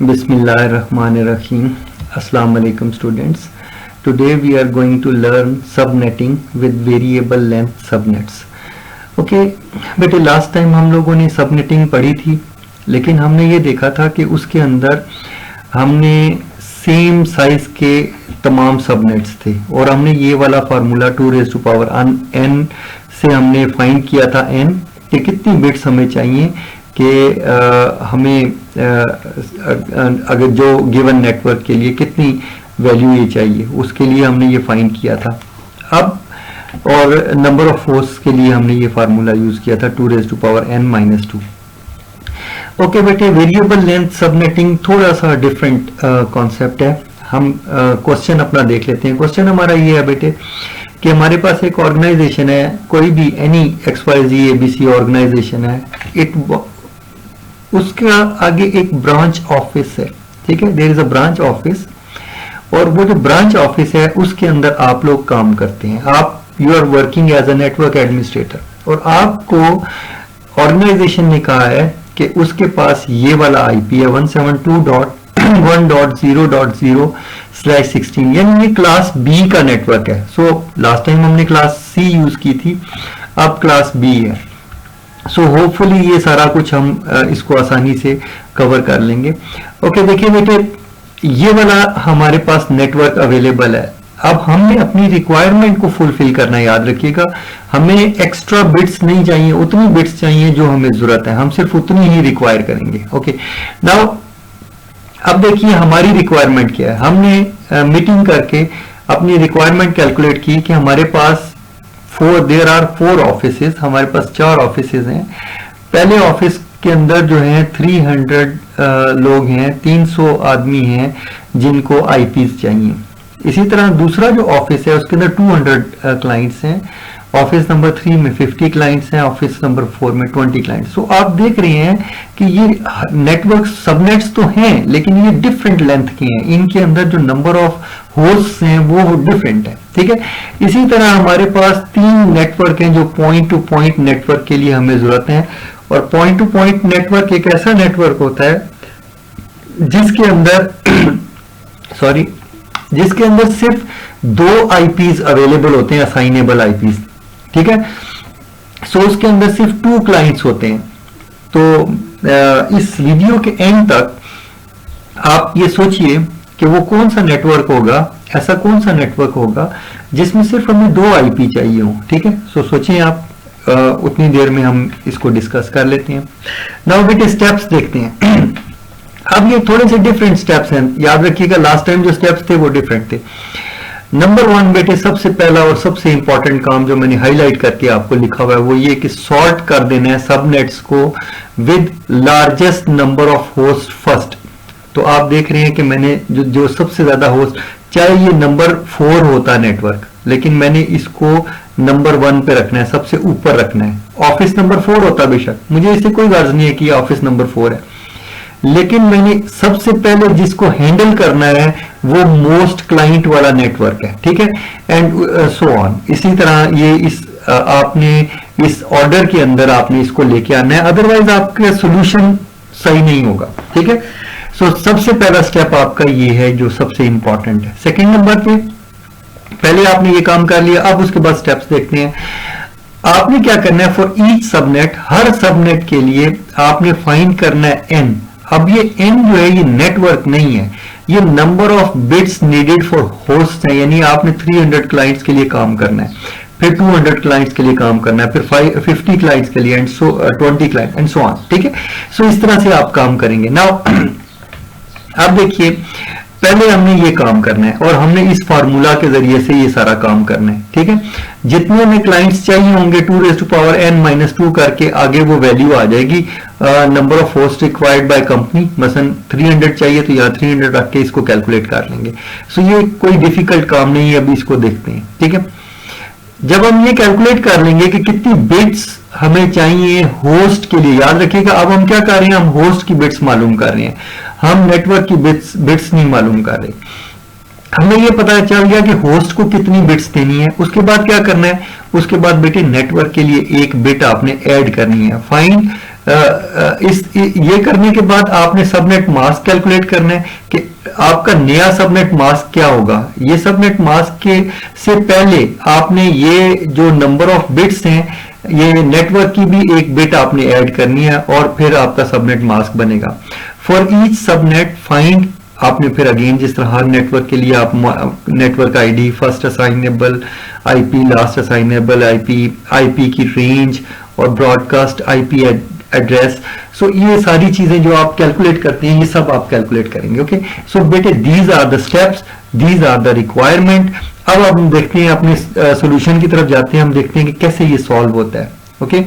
Bismillahirrahmanirrahim. Assalamu alaikum students. Today we are going to learn subnetting with variable length subnets. Okay, बेटे last time हम लोगों ने subnetting पढ़ी थी, लेकिन हमने ये देखा था कि उसके अंदर हमने सेम साइज के तमाम सबनेट्स थे और हमने ये वाला फार्मूला 2n से हमने फाइंड किया था n कि कितनी बिट्स हमें चाहिए कि हमें अगर जो गिवन नेटवर्क के लिए कितनी वैल्यू ये चाहिए, उसके लिए हमने ये फाइंड किया था। अब और नंबर ऑफ होस्ट्स के लिए हमने ये फार्मूला यूज किया था 2n-2। ओके बेटे, वेरिएबल लेंथ सबनेटिंग थोड़ा सा डिफरेंट कॉन्सेप्ट है। हम क्वेश्चन अपना देख लेते हैं। क्वेश्चन हमारा ये है बेटे कि हमारे पास एक ऑर्गेनाइजेशन है, कोई भी एनी XYZ ABC ऑर्गेनाइजेशन है, उसका आगे एक ब्रांच ऑफिस है, ठीक है, there is a branch office, और वो जो ब्रांच ऑफिस है उसके अंदर आप लोग काम करते हैं। आप you are working as a network administrator, और आपको ऑर्गेनाइजेशन ने कहा है कि उसके पास ये वाला IP है 172.1.0.0/16, यानी ये क्लास B का नेटवर्क है। सो लास्ट टाइम हमने क्लास C यूज की थी, अब क्लास B है। सो होपफुली ये सारा कुछ हम इसको आसानी से कवर कर लेंगे। ओके, देखिए बेटे, ये वाला हमारे पास नेटवर्क अवेलेबल है। अब हमने अपनी रिक्वायरमेंट को फुलफिल करना, याद रखिएगा, हमें एक्स्ट्रा बिट्स नहीं चाहिए, उतनी बिट्स चाहिए जो हमें जरूरत है, हम सिर्फ उतनी ही रिक्वायर करेंगे। ओके, नाउ अब देखिए हमारी रिक्वायरमेंट क्या है। हमने मीटिंग करके अपनी रिक्वायरमेंट कैलकुलेट की कि हमारे पास देयर आर 4 ऑफिसेज, हमारे पास 4 ऑफिसेज हैं। पहले ऑफिस के अंदर जो है 300 लोग हैं, 300 आदमी हैं जिनको IPs चाहिए। इसी तरह दूसरा जो ऑफिस है उसके अंदर 200 क्लाइंट्स हैं। ऑफिस नंबर 3 में 50 क्लाइंट्स हैं, ऑफिस नंबर 4 में 20 क्लाइंट्स। सो आप देख रहे हैं कि ये नेटवर्क सबनेट्स तो हैं, लेकिन ये डिफरेंट लेंथ के हैं, इनके अंदर जो नंबर ऑफ होस्ट्स हैं वो डिफरेंट है, ठीक है। इसी तरह हमारे पास 3 नेटवर्क हैं जो पॉइंट टू पॉइंट नेटवर्क के लिए हमें जरूरत है, और पॉइंट टू पॉइंट नेटवर्क एक ऐसा नेटवर्क होता है जिसके अंदर जिसके अंदर सिर्फ 2 IPs अवेलेबल होते हैं, असाइनेबल IPs, ठीक है। सो उसके अंदर सिर्फ 2 क्लाइंट्स होते हैं। तो इस वीडियो के एंड तक आप ये सोचिए कि वो कौन सा नेटवर्क होगा, ऐसा कौन सा नेटवर्क होगा जिसमें सिर्फ हमें 2 IP चाहिए हो, ठीक है। सो सोचिए आप, उतनी देर में हम इसको डिस्कस कर लेते हैं। नाउ बेटे स्टेप्स देखते हैं। अब ये थोड़े से डिफरेंट स्टेप्स हैं, याद रखिएगा लास्ट टाइम जो स्टेप्स थे वो डिफरेंट थे। नंबर 1 बेटे, सबसे पहला और सबसे इंपॉर्टेंट काम जो मैंने हाईलाइट करके आपको लिखा हुआ है वो ये कि सॉर्ट कर देना है सबनेट्स को with largest number of host first. तो आप देख रहे हैं कि मैंने जो सबसे ज्यादा होस्ट, चाहे ये नंबर 4 होता नेटवर्क, लेकिन मैंने इसको नंबर 1 पे रखना है, सबसे ऊपर रखना है। ऑफिस नंबर 4 होता बेशक, मुझे इससे कोई गर्ज नहीं है कि ऑफिस नंबर 4 है, लेकिन मैंने सबसे पहले जिसको हैंडल करना है वो मोस्ट क्लाइंट वाला नेटवर्क है, ठीक है, एंड सो ऑन। इसी तरह ये आपने इस ऑर्डर के अंदर आपने इसको लेके आना है, अदरवाइज आपका सोल्यूशन सही नहीं होगा, ठीक है। सो सबसे पहला स्टेप आपका ये है जो सबसे इंपॉर्टेंट है। सेकंड नंबर पे पहले आपने ये काम कर लिया, अब उसके बाद स्टेप्स देखते हैं। आपने क्या करना है, for each subnet, her subnet के लिए आपने फाइंड करना है n। अब ये n जो है ये नेटवर्क नहीं है, ये number of bits needed for host है, यानी आपने 300 क्लाइंट्स के लिए काम करना है, फिर 200 क्लाइंट्स के लिए काम करना है, फिर 50 क्लाइंट्स के लिए, and so 20 client and so on, ठीक है। सो इस तरह से आप काम करेंगे। नाउ अब देखिए, पहले हमने ये काम करना है और हमने इस फार्मूला के जरिए से ये सारा काम करना है, ठीक है। जितने हमें क्लाइंट्स चाहिए होंगे 2n-2 करके आगे वो वैल्यू आ जाएगी, number of host required by company. मसलन 300 चाहिए तो यहाँ 300 रख के इसको कैलकुलेट कर लेंगे। सो ये कोई डिफिकल्ट काम नहीं है, अभी इसको देखते हैं, ठीक है। जब हम ये कैलकुलेट कर लेंगे कि कितनी बिट्स हमें चाहिए होस्ट के लिए, याद रखिएगा अब हम क्या कर रहे हैं, हम होस्ट की बिट्स मालूम कर रहे हैं, हम नेटवर्क की बिट्स नहीं मालूम कर रहे। हमें ये पता चल गया कि होस्ट को कितनी बिट्स देनी है। उसके बाद क्या करना है, उसके बाद बेटे नेटवर्क के लिए एक बिट आपने ऐड करनी है। फाइंड ये करने के बाद आपने सबनेट मास्क कैलकुलेट करना है कि आपका नया सबनेट मास्क क्या होगा। ये सबनेट मास्क के से पहले आपने ये जो नंबर ऑफ बिट्स हैं, ये नेटवर्क की भी एक बिट आपने ऐड करनी है और फिर आपका सबनेट मास्क बनेगा। फॉर ईच सबनेट फाइंड, आपने फिर अगेन जिस तरह हर नेटवर्क के लिए आप network ID, first assignable IP, last assignable IP की रेंज और ब्रॉडकास्ट आईपी एड्रेस। सो ये सारी चीजें जो आप कैलकुलेट करते हैं, ये सब आप कैलकुलेट करेंगे। ओके, सो बेटे these are the steps, these are the requirement. अब हम देखते हैं अपने सॉल्यूशन की तरफ जाते हैं, हम देखते हैं कि कैसे ये सॉल्व होता है। ओके,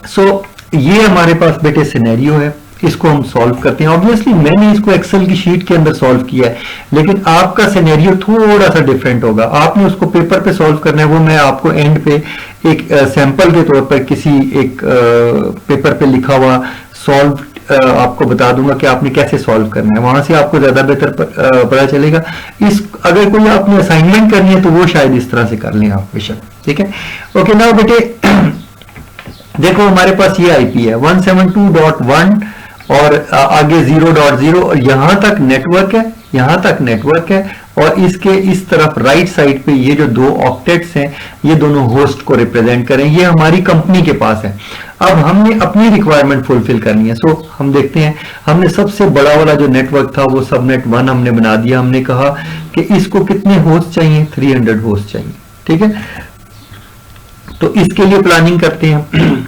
सो ये हमारे पास बेटे सिनेरियो है, इसको हम सॉल्व करते हैं। ऑब्वियसली मैंने इसको एक्सेल की शीट के अंदर सॉल्व किया है, लेकिन आपका सिनेरियो थोड़ा सा डिफरेंट होगा। आपने उसको पेपर पे सॉल्व करना है, वो मैं आपको एंड पे एक सैंपल के तौर पर किसी एक पेपर पे लिखा हुआ सॉल्व आपको बता दूंगा कि आपने कैसे सॉल्व करना है, वहां से आपको ज्यादा बेहतर पता चलेगा। अगर कोई आपने असाइनमेंट करनी है तो वो शायद इस तरह से कर लें आप बेशक। ठीक है, ओके। नाउ बेटे देखो हमारे पास ये आईपी है 172.1 और आगे 0.0 और यहां तक नेटवर्क है, यहां तक नेटवर्क है और इसके इस तरफ राइट साइड पे ये जो दो ऑक्टेट्स हैं, ये दोनों होस्ट को रिप्रेजेंट करें। ये हमारी कंपनी के पास है। अब हमने अपनी रिक्वायरमेंट फुलफिल करनी है। सो हम देखते हैं, हमने सबसे बड़ा वाला जो नेटवर्क था वो सबनेट 1 हमने बना दिया। हमने कहा कि इसको कितने होस्ट चाहिए, 300 होस्ट चाहिए। ठीक है, तो इसके लिए प्लानिंग करते हैं।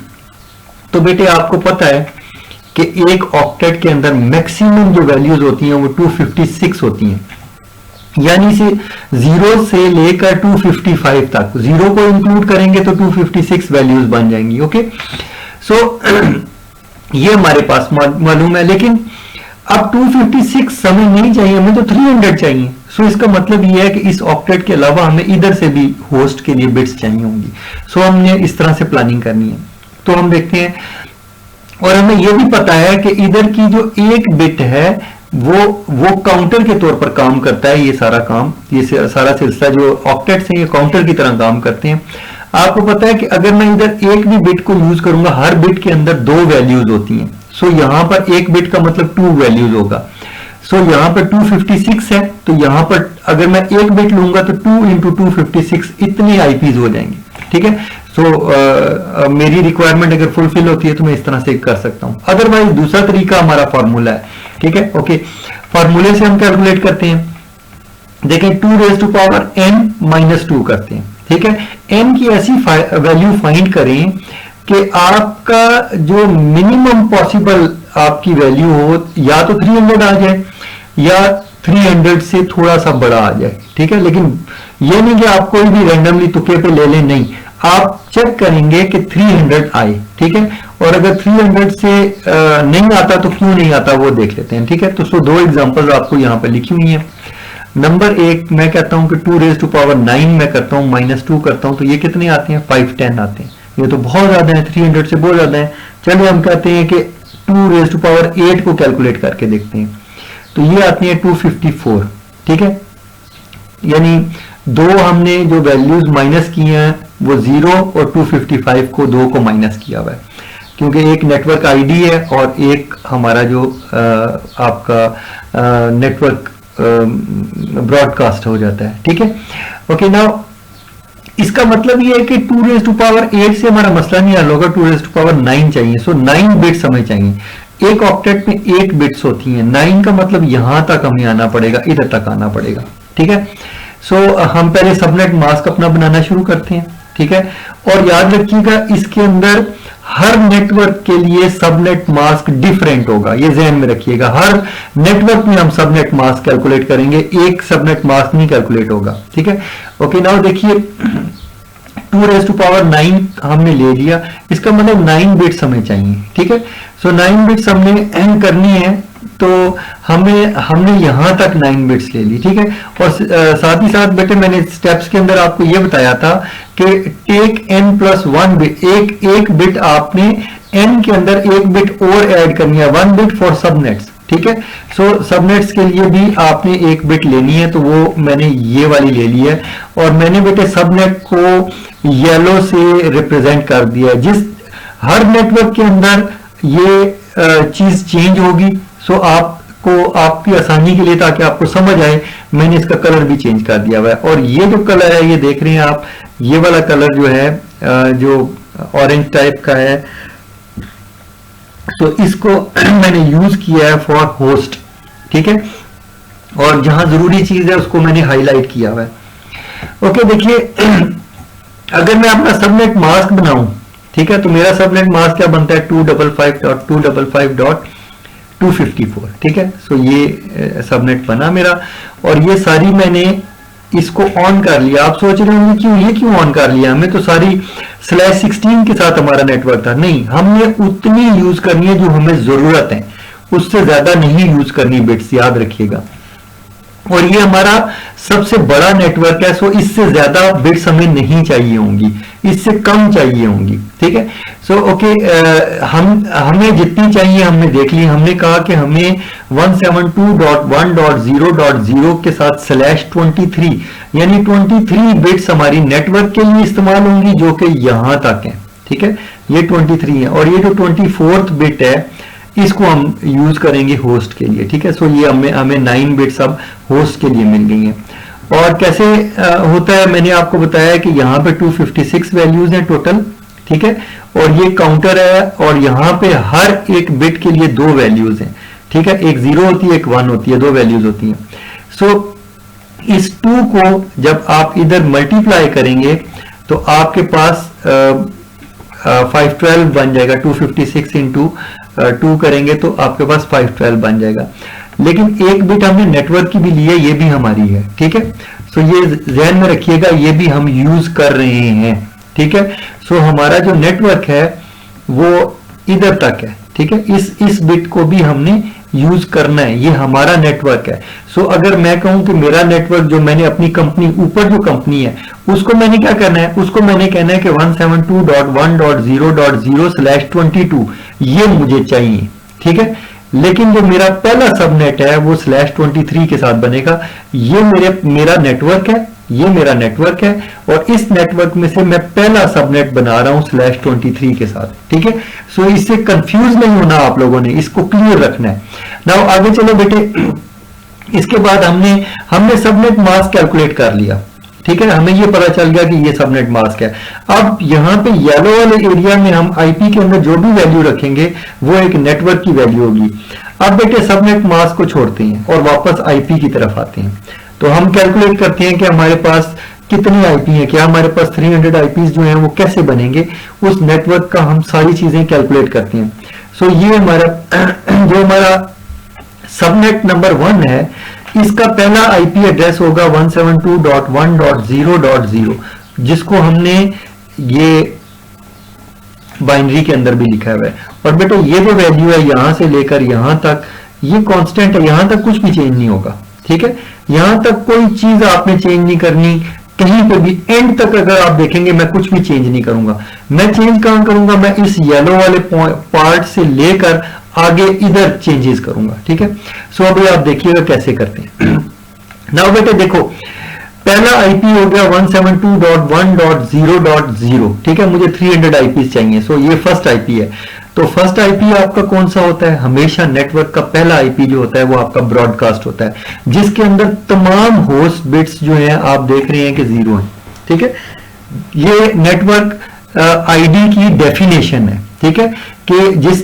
तो बेटे आपको पता है कि एक ऑक्टेट के अंदर मैक्सिमम जो वैल्यूज होती हैं वो 256 होती हैं, यानी से 0 से लेकर 255 तक, 0 को इंक्लूड करेंगे तो 256 वैल्यूज बन जाएंगी। ओके, सो ये हमारे पास मालूम है, लेकिन अब 256 हमें नहीं चाहिए, हमें तो 300 चाहिए। सो इसका मतलब ये है कि इस ऑक्टेट के अलावा हमें इधर से भी होस्ट के लिए बिट्स चाहिए होंगी। सो हमने इस तरह से प्लानिंग करनी है। तो हम देखते हैं, और हमें यह भी पता है कि इधर की जो एक बिट है वो काउंटर के तौर पर काम करता है। ये सारा काम, ये सारा सिलसिला जो ऑक्टेट्स हैं ये काउंटर की तरह काम करते हैं। आपको पता है कि अगर मैं इधर एक भी बिट को यूज करूंगा, हर बिट के अंदर 2 वैल्यूज होती हैं। सो यहां पर एक बिट का मतलब 2 वैल्यूज होगा। सो यहां पर 256 है, तो यहां पर अगर मैं एक बिट लूंगा तो 2 into 256 इतने आईपीज हो जाएंगे। ठीक है, सो मेरी रिक्वायरमेंट अगर फुलफिल होती है तो मैं इस तरह से कर सकता हूं। अदरवाइज दूसरा तरीका हमारा फॉर्मूला है। ठीक है, ओके, फॉर्मूले से हम कैलकुलेट करते हैं। देखें 2n-2 करते हैं। ठीक है, n की ऐसी वैल्यू फाइंड करें कि आपका जो मिनिमम पॉसिबल आपकी वैल्यू हो, या तो 300 आ जाए या 300 से थोड़ा सा बड़ा आ जाए। ठीक है, लेकिन ये नहीं कि आप कोई भी रैंडमली तुक्के पे ले लें, नहीं, आप चेक करेंगे कि 300 आए। ठीक है, और अगर 300 से नहीं आता तो क्यों नहीं आता वो देख लेते हैं। ठीक है, तो 2 एग्जांपल्स आपको यहां पे लिखी हुई हैं। नंबर 1 मैं कहता हूं कि 2⁻9 मैं करता हूं, -2 करता हूं, तो ये कितने आते हैं, 510 आते हैं। ये तो बहुत ज्यादा है, 300 से बहुत ज्यादा है। चलिए हम कहते हैं कि 2⁸ को कैलकुलेट करके देखते हैं, तो ये आती है 254। ठीक है, यानी 2 हमने जो वैल्यूज माइनस किए हैं वो 0 और 255 को 2 को माइनस किया हुआ है, क्योंकि एक नेटवर्क आईडी है और एक हमारा जो आपका नेटवर्क ब्रॉडकास्ट हो जाता है। ठीक है, ओके। नाउ इसका मतलब ये है कि 2⁸ से हमारा मसला नहीं हल होगा, 2⁻9 चाहिए। सो 9 बिट्स हमें चाहिए। एक ऑक्टेट में 8 बिट्स होती हैं, 9 का मतलब यहां तक हमें आना पड़ेगा, इधर तक आना पड़ेगा। ठीक है, सो हम पहले सबनेट मास्क अपना बनाना शुरू करते हैं। ठीक है, और याद रखिएगा इसके अंदर हर नेटवर्क के लिए सबनेट मास्क डिफरेंट होगा, ये ध्यान में रखिएगा। हर नेटवर्क में हम सबनेट मास्क कैलकुलेट करेंगे, एक सबनेट मास्क नहीं कैलकुलेट होगा। ठीक है, ओके। नाउ देखिए 2⁻9 हमने ले लिया, इसका मतलब 9 बिट्स हमें चाहिए। ठीक है, सो 9 बिट्स हमने एंड करनी है, तो हमने यहां तक 9 बिट्स ले ली। ठीक है, और साथ ही साथ बेटे मैंने स्टेप्स के अंदर आपको यह बताया था कि टेक n+1 बिट, एक बिट आपने n के अंदर एक बिट और ऐड करनी है, 1 बिट फॉर सबनेट्स। ठीक है, सो सबनेट्स के लिए भी आपने एक बिट लेनी है, तो वो मैंने ये वाली ले ली है, और मैंने बेटे सबनेट को येलो से रिप्रेजेंट कर दिया है। जिस हर नेटवर्क के अंदर ये चीज चेंज होगी। सो आपको आपकी आसानी के लिए, ताकि आपको समझ आए, मैंने इसका कलर भी चेंज कर दिया हुआ है। और ये जो कलर है, ये देख रहे हैं आप, ये वाला कलर जो है जो ऑरेंज टाइप का है, तो इसको मैंने यूज किया है फॉर होस्ट, ठीक है। और जहां जरूरी चीज है उसको मैंने हाईलाइट किया हुआ है। ओके, देखिए अगर मैं अपना सबनेट मास्क बनाऊं, ठीक है, तो मेरा सबनेट मास्क क्या बनता है 255.255.254, ठीक है। सो ये सबनेट बना मेरा, और ये सारी मैंने इसको ऑन कर लिया। आप सोच रहे होंगे क्यों, ये क्यों ऑन कर लिया, हमें तो सारी /16 के साथ हमारा नेटवर्क था। नहीं, हमने उतनी यूज करनी है जो हमें जरूरत है, उससे ज्यादा नहीं यूज करनी बिट्स, याद रखिएगा। और ये हमारा सबसे बड़ा नेटवर्क है, सो इससे ज्यादा बिट्स हमें नहीं चाहिए होंगी, इससे कम चाहिए होंगी, ठीक है। सो ओके, हमें जितनी चाहिए हमने देख ली। हमने कहा कि हमें 172.1.0.0 के साथ /23 यानी 23 बिट्स हमारी नेटवर्क के लिए इस्तेमाल होंगी, जो कि यहां तक है, ठीक है। ये 23 है, और ये जो 24th बिट है इसको हम यूज करेंगे होस्ट के लिए, ठीक है। सो ये हमें 9 बिट्स अब होस्ट के लिए मिल गई हैं। और कैसे होता है, मैंने आपको बताया कि यहाँ पे 256 वैल्यूज हैं टोटल, ठीक है। और ये काउंटर है, और यहाँ पे हर एक बिट के लिए 2 वैल्यूज हैं, ठीक है। एक 0 होती है, एक 1 होती है, 2 वैल्यूज होती हैं। सो इस 2 को जब आप इधर मल्टीप्लाई करेंगे तो आपके पास 512 बन जाएगा। 256 इंटू 2 करेंगे तो आपके पास 512 बन जाएगा। लेकिन एक बिट हमने नेटवर्क की भी ली है, ये भी हमारी है, ठीक है। सो ये ध्यान में रखिएगा, ये भी हम यूज कर रहे हैं, ठीक है। सो हमारा जो नेटवर्क है वो इधर तक है, ठीक है। इस बिट को भी हमने यूज करना है, ये हमारा नेटवर्क है। सो अगर मैं कहूं कि मेरा नेटवर्क, जो मैंने अपनी कंपनी, ऊपर जो कंपनी है, उसको मैंने क्या करना है, उसको मैंने कहना है कि 172.1.0.0/22 ये मुझे चाहिए, ठीक है। लेकिन जो मेरा पहला सबनेट है वो /23 के साथ बनेगा। ये मेरा नेटवर्क है, ये मेरा नेटवर्क है, और इस नेटवर्क में से मैं पहला सबनेट बना रहा हूं /23 के साथ, ठीक है। सो इससे कंफ्यूज नहीं होना आप लोगों ने, इसको क्लियर रखना है। नाउ आगे चलो बेटे, इसके बाद हमने सबनेट मास्क कैलकुलेट कर लिया, ठीक है। हमें ये पता चल गया कि ये सबनेट मास्क है। अब यहां पे येलो वाले एरिया में हम आईपी के अंदर जो भी वैल्यू रखेंगे वो एक नेटवर्क की वैल्यू होगी। अब बेटे सबनेट मास्क को छोड़ते हैं और वापस आईपी की तरफ आते हैं। तो हम कैलकुलेट करते हैं कि हमारे पास कितनी आईपी है, क्या हमारे पास 300 आईपीज जो हैं वो कैसे बनेंगे, उस नेटवर्क का हम सारी चीजें कैलकुलेट करते हैं। सो ये हमारा जो हमारा सबनेट नंबर 1 है, इसका पहला आईपी एड्रेस होगा 172.1.0.0, जिसको हमने ये बाइनरी के अंदर भी लिखा हुआ है। और बेटा ये जो वैल्यू है यहां से लेकर यहां तक, ये कांस्टेंट है, यहां तक कुछ भी चेंज नहीं होगा, ठीक है। यहां तक कोई चीज आपने चेंज नहीं करनी, कहीं पे भी एंड तक अगर आप देखेंगे मैं कुछ भी चेंज नहीं करूंगा। मैं चेंज कहां करूंगा, मैं इस येलो वाले पार्ट से लेकर आगे इधर चेंजेस करूंगा, ठीक है। सो अभी आप देखिएगा कैसे करते हैं। नाउ बेटे देखो, पहला आईपी हो गया 172.1.0.0, ठीक है। मुझे 300 आईपी चाहिए। सो ये फर्स्ट आईपी है। तो फर्स्ट आईपी आपका कौन सा होता है, हमेशा नेटवर्क का पहला आईपी जो होता है वो आपका ब्रॉडकास्ट होता है, जिसके अंदर तमाम होस्ट बिट्स जो हैं आप देख रहे हैं कि 0 है, ठीक है। ये नेटवर्क आईडी की डेफिनेशन है, ठीक है, कि जिस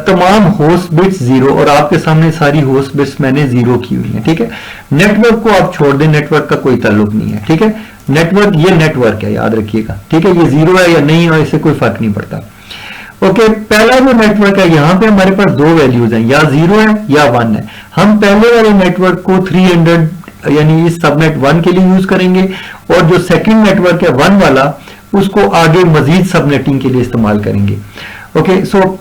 तमाम होस्ट बिट्स 0, और आपके सामने सारी होस्ट बिट्स मैंने 0 की हुई है, ठीक है। नेटवर्क को आप छोड़ दें, नेटवर्क का कोई ताल्लुक नहीं है, ठीक है। नेटवर्क ये नेटवर्क है, याद रखिएगा, ठीक है। ये 0 है या नहीं है इससे कोई फर्क नहीं पड़ता। ओके, पहला जो नेटवर्क है यहां पे हमारे पास 2 वैल्यूज हैं, या 0 है या 1 है। हम पहले वाले नेटवर्क को 300 यानी इस सबनेट 1 के लिए यूज करेंगे, और जो सेकंड नेटवर्क है 1 वाला, उसको आगे मजीद सबनेटिंग के लिए इस्तेमाल करेंगे। ओके, सो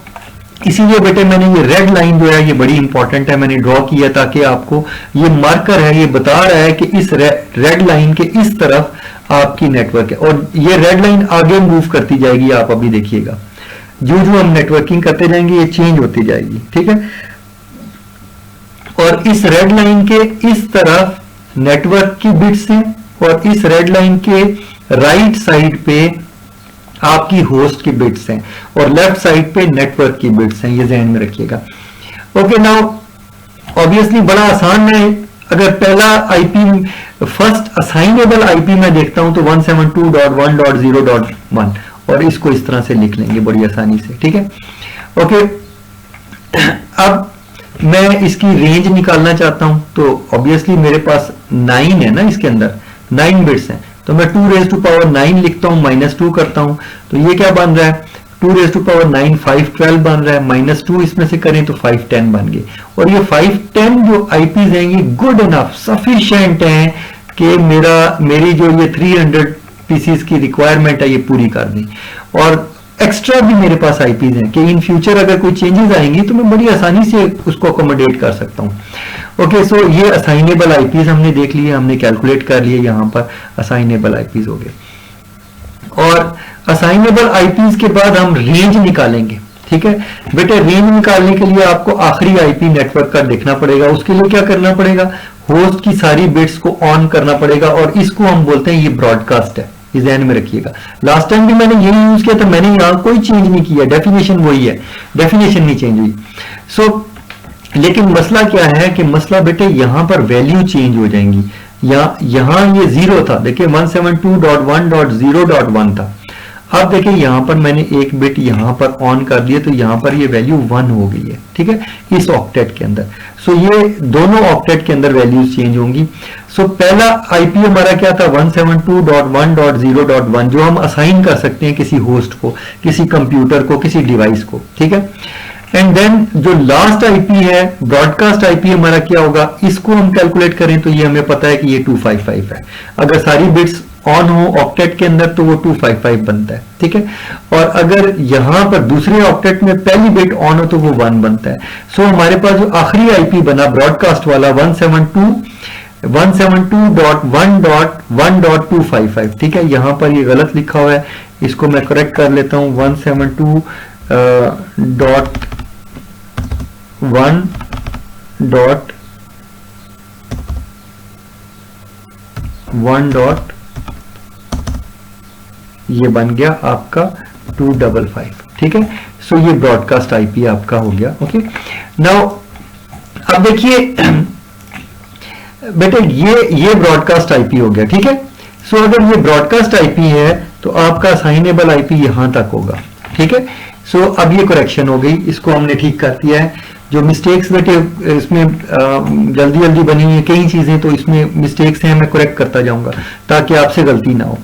इसीलिए बेटे मैंने ये रेड लाइन जो है ये बड़ी इंपॉर्टेंट है, मैंने ड्रॉ किया ताकि आपको ये मार्कर है, ये बता रहा है कि इस रेड लाइन के इस तरफ आपकी नेटवर्क है, और ये रेड लाइन आगे मूव करती जाएगी। आप अभी देखिएगा, जो हम नेटवर्किंग करते जाएंगे ये चेंज होती जाएगी, ठीक है। और इस रेड लाइन के इस तरफ नेटवर्क की बिट्स हैं, और इस रेड लाइन के राइट साइड पे आपकी होस्ट की बिट्स हैं और लेफ्ट साइड पे नेटवर्क की बिट्स हैं, ये ध्यान में रखिएगा। ओके, नाउ ऑब्वियसली बड़ा आसान है। अगर पहला आईपी फर्स्ट असाइनेबल आईपी मैं देखता हूं तो 172.1.0.1 और इसको इस तरह से लिख लेंगे बड़ी आसानी से, ठीक है। ओके, अब मैं इसकी रेंज निकालना चाहता हूं तो ऑब्वियसली मेरे पास 9 है ना, इसके अंदर 9 बिट्स हैं, तो मैं 2⁻9 लिखता हूं, -2 करता हूं, तो ये क्या बन रहा है 2⁻9 512 बन रहा है, -2 इसमें से करें तो 510 बन गए। और ये 510 जो आईपीज हैं ये गुड इनफ सफिशिएंट हैं कि मेरी जो ये 300 पीसीज की रिक्वायरमेंट है ये पूरी कर दी। और एक्स्ट्रा भी मेरे पास आईपीज हैं कि इन फ्यूचर अगर कोई चेंजेस आएंगी तो मैं बड़ी आसानी से उसको अकोमोडेट कर सकता हूं। ओके, सो ये असाइनेबल आईपीज हमने देख लिए, हमने कैलकुलेट कर लिए, यहां पर असाइनेबल आईपीज हो गए। और असाइनेबल आईपीज के बाद हम रेंज निकालेंगे, ठीक है बेटे। रेंज निकालने के लिए आपको आखिरी आईपी नेटवर्क का देखना पड़ेगा। उसके लिए क्या करना पड़ेगा, होस्ट की सारी बिट्स को ऑन करना पड़ेगा और इसको हम बोलते हैं ये ब्रॉडकास्ट है, इस ध्यान में रखिएगा। लास्ट टाइम भी मैंने यही यूज किया था, मैंने यहां कोई चेंज नहीं किया, डेफिनेशन वही है, डेफिनेशन नहीं चेंज हुई। सो लेकिन मसला क्या है कि मसला बेटे यहां पर वैल्यू चेंज हो जाएंगी। यहां ये 0 था, देखिए 172.1.0.1 था। अब देखिए यहां पर मैंने एक बिट यहां पर ऑन कर दिया तो यहां पर ये वैल्यू 1 हो गई है, ठीक है, इस ऑक्टेट के अंदर। सो ये दोनों ऑक्टेट के अंदर वैल्यूज चेंज होंगी। सो पहला आईपी हमारा क्या था 172.1.0.1 जो हम असाइन कर सकते हैं किसी होस्ट को, किसी कंप्यूटर को, किसी डिवाइस को, ठीक है। एंड देन जो लास्ट आईपी है ब्रॉडकास्ट आईपी हमारा क्या होगा, इसको हम कैलकुलेट करें तो ये हमें पता है कि ये 255 है। अगर सारी बिट्स ऑन हो ऑक्टेट के अंदर तो वो 255 बनता है, ठीक है। और अगर यहां पर दूसरे ऑक्टेट में पहली बिट ऑन हो तो वो 1 बनता है। सो हमारे पास जो आखिरी आईपी बना ब्रॉडकास्ट वाला 172.1.1.255, ठीक है। यहां पर ये गलत लिखा हुआ है, इसको मैं करेक्ट कर लेता हूं 172.1.1. ये बन गया आपका 255, ठीक है। सो ये ब्रॉडकास्ट आईपी आपका हो गया। ओके, नाउ अब देखिए बेटे ये ब्रॉडकास्ट आईपी हो गया, ठीक है। सो अगर ये ब्रॉडकास्ट आईपी है तो आपका असाइनेबल आईपी यहां तक होगा, ठीक है। सो अब ये करेक्शन हो गई, इसको हमने ठीक कर दिया है। जो मिस्टेक्स बेटे इसमें जल्दी जल्दी बनी हुई है कई चीजें, तो इसमें मिस्टेक्स हैं, मैं करेक्ट करता जाऊंगा ताकि आपसे गलती ना हो।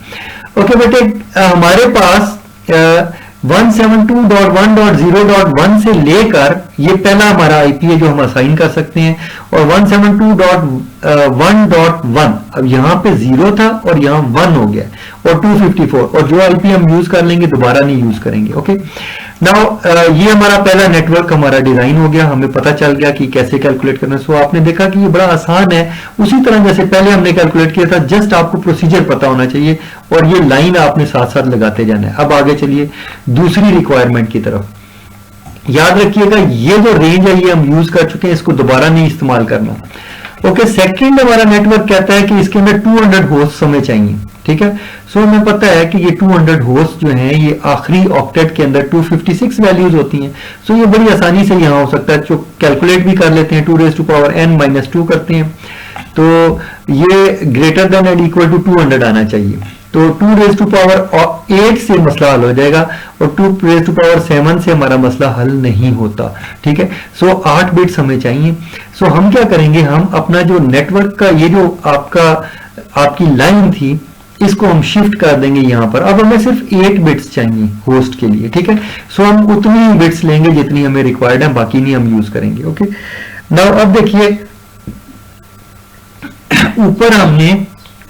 ओके बेटे, हमारे पास 172.1.0.1 से लेकर ये पहला हमारा आईपी है जो हम असाइन कर सकते हैं, और 172.1.1 अब यहां पे 0 था और यहां 1 हो गया, और 254, और जो आईपी हम यूज कर लेंगे दोबारा नहीं यूज करेंगे। ओके, नाउ ये हमारा पहला नेटवर्क हमारा डिजाइन हो गया, हमें पता चल गया कि कैसे कैलकुलेट करना है। सो आपने देखा कि ये बड़ा आसान है, उसी तरह जैसे पहले हमने कैलकुलेट किया था, जस्ट आपको प्रोसीजर पता होना चाहिए और ये लाइन आपने साथ साथ लगाते जाना है। अब आगे चलिए दूसरी रिक्वायरमेंट की तरफ। याद रखिएगा ये जो रेंज है ये हम यूज कर चुके हैं, इसको दोबारा नहीं इस्तेमाल करना। ओके, सेकंड हमारा नेटवर्क कहता है कि इसके अंदर 200 होस्ट हमें चाहिए, ठीक है। सो हमें पता है कि ये 200 होस्ट जो हैं ये आखिरी ऑक्टेट के अंदर 256 वैल्यूज होती हैं। सो ये बड़ी आसानी से यहां हो सकता है, जो कैलकुलेट भी कर लेते हैं, 2n-2 करते हैं तो ये greater than and equal to 200 आना चाहिए। तो 2⁸ से मसला हल हो जाएगा और 2�7 से हमारा मसला हल नहीं होता, ठीक है। सो 8 बिट्स हमें चाहिए। सो हम क्या करेंगे, हम अपना जो नेटवर्क का ये जो आपकी लाइन थी इसको हम शिफ्ट कर देंगे यहां पर। अब हमें सिर्फ 8 बिट्स चाहिए होस्ट के लिए, ठीक है। सो हम उतनी ही बिट्स लेंगे जितनी हमें रिक्वायर्ड है, बाकी नहीं हम यूज करेंगे। ओके, नाउ अब देखिए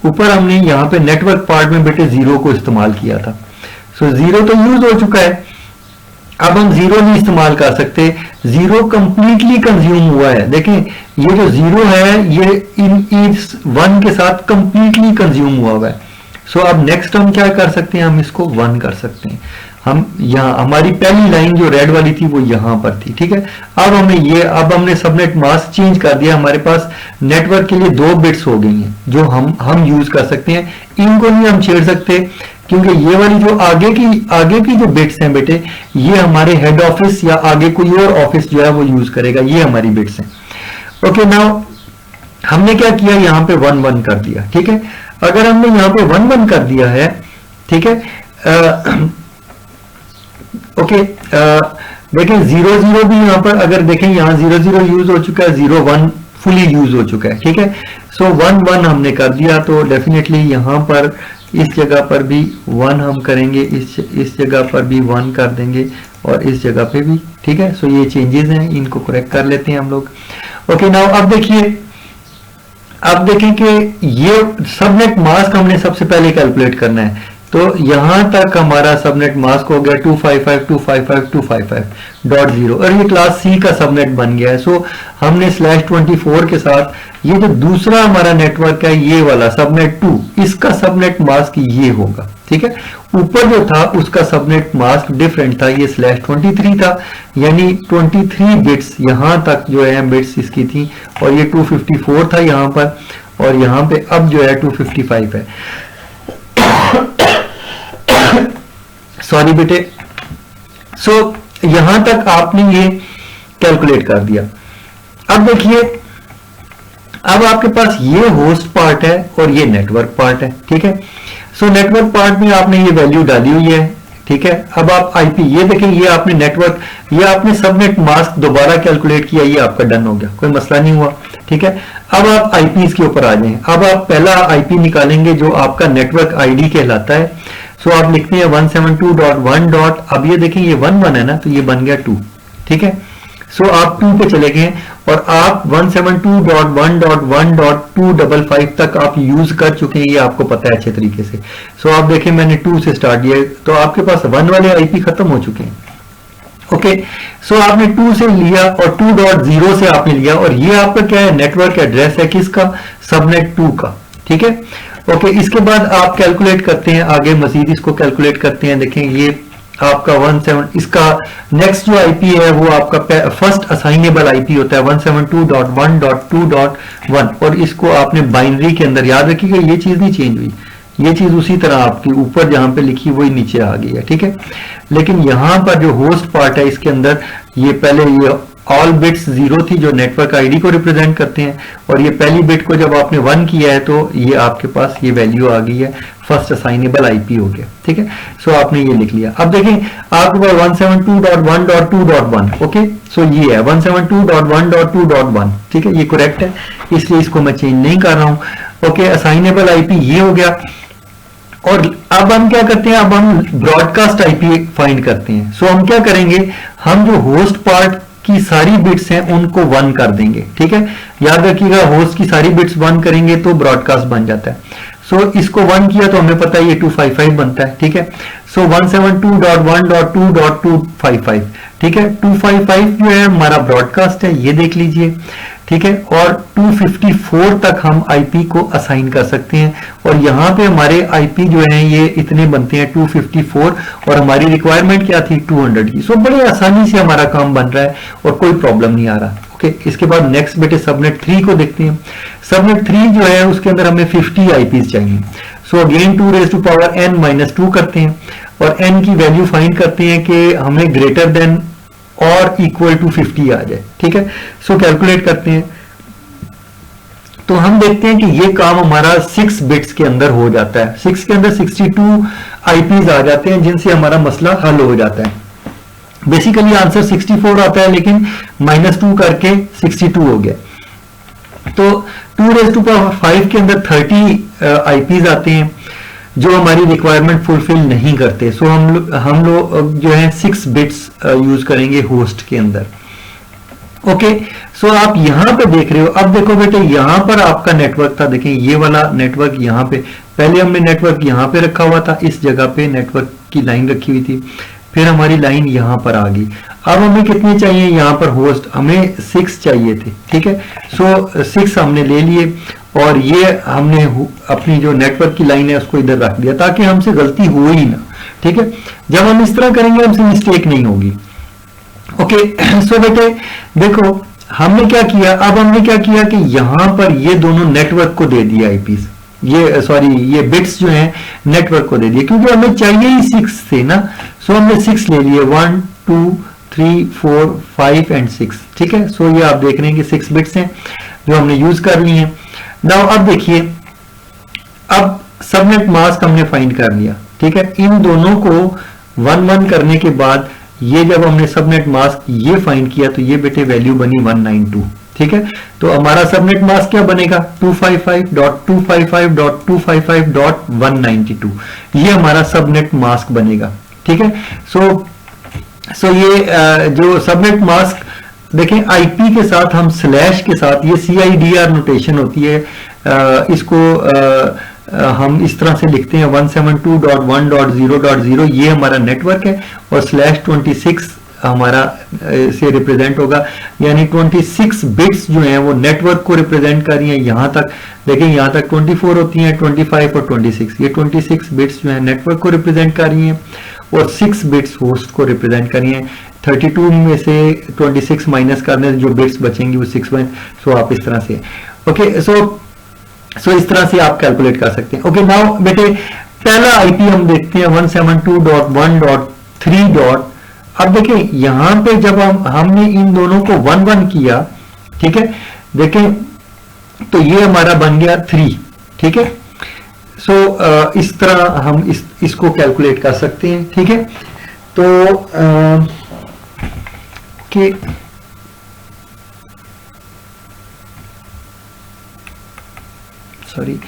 ऊपर हमने यहां पे नेटवर्क पार्ट में बेटे 0 को इस्तेमाल किया था। सो 0 तो यूज हो चुका है, अब हम 0 नहीं इस्तेमाल कर सकते, 0 कंप्लीटली कंज्यूम हुआ है। देखें ये जो 0 है ये इस 1 के साथ कंप्लीटली कंज्यूम हुआ है। सो अब नेक्स्ट हम क्या कर सकते हैं, हम इसको 1 कर सकते हैं। हम यहां हमारी पहली लाइन जो रेड वाली थी वो यहां पर थी, ठीक है। अब हमने सबनेट मास्क चेंज कर दिया, हमारे पास नेटवर्क के लिए 2 बिट्स हो गई हैं जो हम यूज कर सकते हैं। इनको नहीं हम छेड़ सकते क्योंकि ये वाली जो आगे की जो बिट्स हैं बेटे, ये हमारे हेड ऑफिस या आगे कोई और ऑफिस जो है वो यूज करेगा, ये हमारी बिट्स हैं। ओके, नाउ हमने क्या किया, यहां पे 1 1 कर दिया, ठीक है। अगर हमने यहां पे 1 1 कर दिया है, ठीक है, ओके, देखें 0 0 भी यहां पर अगर देखें, यहां 0 0 यूज हो चुका है, 0 1 फुली यूज हो चुका है, ठीक है। सो 1 1 हमने कर दिया, तो डेफिनेटली यहां पर इस जगह पर भी 1 हम करेंगे, इस जगह पर भी 1 कर देंगे और इस जगह पे भी, ठीक है। सो ये चेंजेस हैं, इनको करेक्ट कर लेते हैं हम लोग। ओके, नाउ अब देखिए, अब देखें कि ये सबनेट मास्क हमने सबसे पहले कैलकुलेट करना है। तो यहां तक हमारा सबनेट मास्क हो गया 255.255.255.0 और ये क्लास सी का सबनेट बन गया है। सो हमने /24 के साथ ये जो दूसरा हमारा नेटवर्क है, ये वाला सबनेट 2, इसका सबनेट मास्क ये होगा, ठीक है। ऊपर जो था उसका सबनेट मास्क डिफरेंट था, ये /23 था, यानी 23 बिट्स यहां तक जो है बिट्स इसकी थी, और ये 254 था यहां पर, और यहां पे अब जो है 255 है। सॉरी बेटे। सो यहां तक आपने ये कैलकुलेट कर दिया। अब देखिए, अब आपके पास ये होस्ट पार्ट है और ये नेटवर्क पार्ट है, ठीक है। सो नेटवर्क पार्ट में आपने ये वैल्यू डाली हुई है, ठीक है। अब आप आईपी, ये देखें, ये आपने नेटवर्क, ये आपने सबनेट मास्क दोबारा कैलकुलेट किया, ये आपका डन हो गया, कोई मसला नहीं हुआ, ठीक है। अब आप आईपी के ऊपर आ जाएं। अब आप पहला आईपी निकालेंगे जो आपका नेटवर्क आईडी कहलाता है। सो आप लिखते हैं 172.1. अब ये देखें, ये 1 1 है ना, तो ये बन गया 2, ठीक है। सो आप 2 पे चले गए और आप 172.1.1.255 तक आप यूज कर चुके हैं, ये आपको पता है अच्छे तरीके से। सो आप देखें, मैंने 2 से स्टार्ट किया, तो आपके पास 1 वाले आईपी खत्म हो चुके हैं। ओके, सो आपने 2 से लिया और 2.0 से आपने लिया, और ये आपका क्या है, नेटवर्क एड्रेस है किसका, सबनेट 2 का, ठीक है। ओके, इसके बाद आप कैलकुलेट करते हैं आगे, मजीद इसको कैलकुलेट करते हैं। देखें, ये आपका 17, इसका नेक्स्ट जो आईपी है वो आपका फर्स्ट असाइनेबल आईपी होता है 172.1.2.1, और इसको आपने बाइनरी के अंदर, याद रखिएगा ये चीज नहीं चेंज हुई, ये चीज उसी तरह आपकी ऊपर जहां पे लिखी वही नीचे आ गई है, ठीक है। लेकिन यहां पर जो होस्ट पार्ट है, इसके अंदर ये पहले ये ऑल बिट्स 0 थी जो नेटवर्क आईडी को रिप्रेजेंट करते हैं, और ये पहली बिट को जब आपने 1 किया है तो ये आपके पास ये वैल्यू आ गई है, फर्स्ट असाइनेबल आईपी हो गया, ठीक है। सो आपने ये लिख लिया। अब देखें, आपके पास 172.1.2.1, ओके, सो ये है 172.1.2.1, ठीक है, ये करेक्ट है, इसलिए इसको मैं चेंज नहीं कर रहा हूं। ओके, असाइनेबल आईपी ये हो गया। और अब हम क्या करते हैं, अब हम ब्रॉडकास्ट आईपी फाइंड करते हैं। सो हम क्या करेंगे, हम जो होस्ट पार्ट की सारी बिट्स हैं उनको 1 कर देंगे, ठीक है। याद रखिएगा, होस्ट की सारी बिट्स 1 करेंगे तो ब्रॉडकास्ट बन जाता है। सो इसको 1 किया तो हमें पता है ये 255 बनता है, ठीक है। सो 172.1.2.255, ठीक है। 255 जो है हमारा ब्रॉडकास्ट है, ये देख लीजिए, ठीक है। और 254 तक हम आईपी को असाइन कर सकते हैं, और यहाँ पे हमारे आईपी जो हैं ये इतने बनते हैं 254, और हमारी रिक्वायरमेंट क्या थी 200 की। सो बड़े आसानी से हमारा काम बन रहा है और कोई प्रॉब्लम नहीं आ रहा। ओके, इसके बाद नेक्स्ट बेटे सबनेट 3 को देखते हैं। सबनेट 3 जो है उसके अंदर हमें 50 आईपीज चाहिए। सो अगेन 2n-2 करते हैं और n की वैल्यू फाइंड करते हैं कि हमें ग्रेटर देन और इक्वल टू 50 आ जाए, ठीक है। सो कैलकुलेट करते हैं तो हम देखते हैं कि ये काम हमारा 6 बिट्स के अंदर हो जाता है। 6 के अंदर 62 आईपीज आ जाते हैं जिनसे हमारा मसला हल हो जाता है। बेसिकली आंसर 64 आता है, लेकिन -2 करके 62 हो गया। तो 2⁵ के अंदर 30 आईपीज आते हैं जो हमारी रिक्वायरमेंट फुलफिल नहीं करते। सो हम लोग जो है 6 बिट्स यूज करेंगे होस्ट के अंदर। ओके, सो आप यहां पे देख रहे हो। अब देखो बेटे, यहां पर आपका नेटवर्क था, देखें ये वाला नेटवर्क यहां पे, पहले हमने नेटवर्क यहां पे रखा हुआ था, इस जगह पे नेटवर्क की लाइन रखी हुई थी, फिर हमारी लाइन यहां पर आ गई। अब हमें कितने चाहिए यहां पर होस्ट, हमें 6 चाहिए थे, ठीक है। सो 6 हमने ले लिए और ये हमने अपनी जो नेटवर्क की लाइन है उसको इधर रख दिया ताकि हमसे गलती हो ही ना, ठीक है। जब हम इस तरह करेंगे हमसे मिस्टेक नहीं होगी। ओके, सो बेटे देखो हमने क्या किया, अब हमने क्या किया कि यहां पर ये दोनों नेटवर्क को दे दिया आईपीज, ये सॉरी ये बिट्स जो हैं नेटवर्क को दे दिए, क्योंकि हमें चाहिए ही 6 थे ना, सो हमने 6 ले लिए, 1 2 3 4 5 एंड 6, ठीक है। सो ये आप देख रहे हैं कि 6 बिट्स हैं जो हमने यूज कर ली हैं। नाउ अब देखिए, अब सबनेट मास्क हमने फाइंड कर लिया, ठीक है। इन दोनों को 1 1 करने के बाद ये जब हमने सबनेट मास्क ये फाइंड किया तो ये बेटे वैल्यू बनी 192, ठीक है। तो हमारा सबनेट मास्क क्या बनेगा, 255.255.255.192, ये हमारा सबनेट मास्क बनेगा, ठीक है। सो ये जो सबनेट मास्क देखें, आईपी के साथ हम स्लैश के साथ, ये CIDR नोटेशन होती है, इसको हम इस तरह से लिखते हैं 172.1.0.0, ये हमारा नेटवर्क है, और /26 हमारा से रिप्रेजेंट होगा, यानी 26 बिट्स जो हैं वो नेटवर्क को रिप्रेजेंट कर रही हैं। यहां तक देखें, यहां तक 24 होती हैं, 25 और 26, ये 26 बिट्स जो है नेटवर्क को रिप्रेजेंट कर रही हैं, और 6 बिट्स होस्ट को रिप्रेजेंट कर रही हैं। 32 में से 26 माइनस करने से जो बिट्स बचेंगी वो 6 बन, सो आप इस तरह से, ओके। सो इस तरह से आप कैलकुलेट कर सकते हैं। ओके, नाउ बेटे पहला आईपी हम देखते हैं 172.1.3. अब देखिए यहां पे जब हमने इन दोनों को 1 1 किया, ठीक है, देखें तो ये हमारा बन गया 3, ठीक है। सो इस तरह हम इसको कैलकुलेट कर सकते हैं, ठीक है। तो ओके, सॉरी,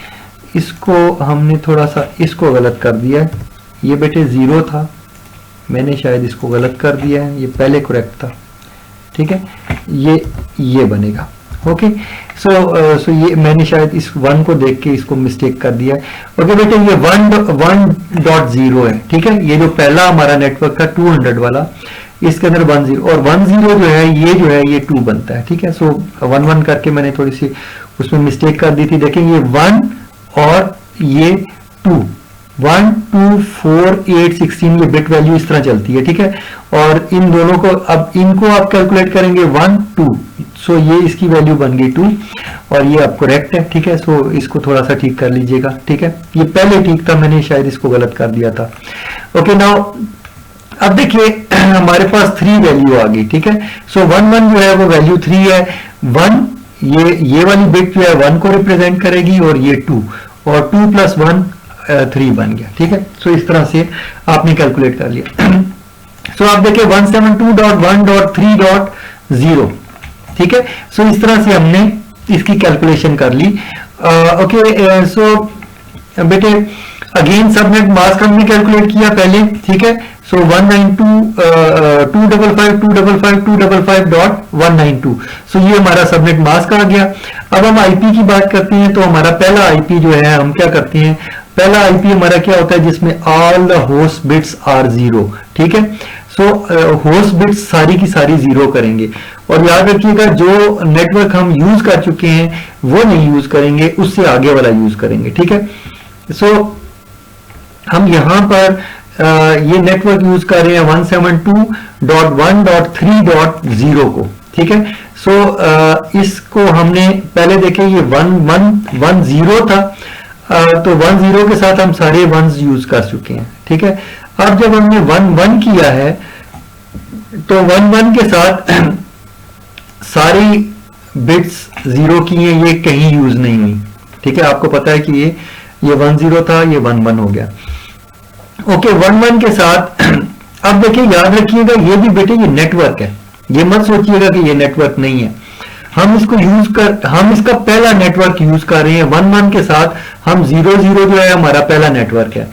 इसको हमने थोड़ा सा इसको गलत कर दिया है, ये बेटे 0 था, मैंने शायद इसको गलत कर दिया है, ये पहले करेक्ट था, ठीक है। ये बनेगा, ओके। सो ये मैंने शायद इस 1 को देख के इसको मिस्टेक कर दिया है। ओके बेटे, ये 1.0 है, ठीक है। ये जो पहला हमारा नेटवर्क था 200 वाला, इसके अंदर 10 और 10 जो है ये 2 बनता है, ठीक है। सो 1 1 करके मैंने थोड़ी सी उसमें मिस्टेक कर दी थी। देखें ये 1 और ये 2, 1 2 4 8 16, ये बिट वैल्यू इस तरह चलती है, ठीक है। और इन दोनों को अब इनको आप कैलकुलेट करेंगे 1 2, सो ये इसकी वैल्यू बन गई 2, और ये अब करेक्ट है, ठीक है। सो इसको थोड़ा सा ठीक कर लीजिएगा, ठीक है। ये पहले ठीक था, मैंने शायद इसको गलत कर दिया था। ओके, नाउ अब देखिए हमारे पास 3 वैल्यू आ गई, ठीक है। सो 1 1 जो है वो वैल्यू 3 है, 1 ये वाली बिट जो है 1 को रिप्रेजेंट करेगी, और ये 2, और 2 + 1 3 बन गया, ठीक है। सो इस तरह से आपने कैलकुलेट कर लिया। सो आप देखिए 172.1.3.0, ठीक है। सो इस तरह से हमने इसकी कैलकुलेशन कर ली। ओके, सो बेटे अगेन सबनेट मास्क हमने कैलकुलेट किया पहले, ठीक है। सो 192.255.255.192, सो ये हमारा सबनेट मास्क आ गया। अब हम आईपी की बात करते हैं, तो हमारा पहला आईपी जो है हम क्या करते हैं, पहला आईपी हमारा क्या होता है जिसमें all the host bits are 0, ठीक है। सो होस्ट बिट्स सारी की सारी 0 करेंगे, और याद रखिएगा जो नेटवर्क हम यूज कर चुके हैं वो नहीं यूज करेंगे, उससे आगे वाला यूज करेंगे, ठीक है। सो हम यहां पर ये नेटवर्क यूज कर रहे हैं 172.1.3.0 को, ठीक है। सो इसको हमने पहले देखे, ये 1 1 1 0 था, तो 1 0 के साथ हम सारे 1s यूज कर चुके हैं, ठीक है। अब जब हमने 1 1 किया है, तो 1 1 के साथ सारी बिट्स 0 की हैं, ये कहीं यूज नहीं हुई, ठीक है। आपको पता है कि ये 1 0 था, ये 1 1 हो गया। ओके, 1 1 के साथ अब देखिए याद रखिएगा ये भी बेटे ये नेटवर्क है, ये मत सोचिएगा कि ये नेटवर्क नहीं है। हम इसका पहला नेटवर्क यूज कर रहे हैं 1 1 के साथ, हम 0 0 जो है हमारा पहला नेटवर्क है।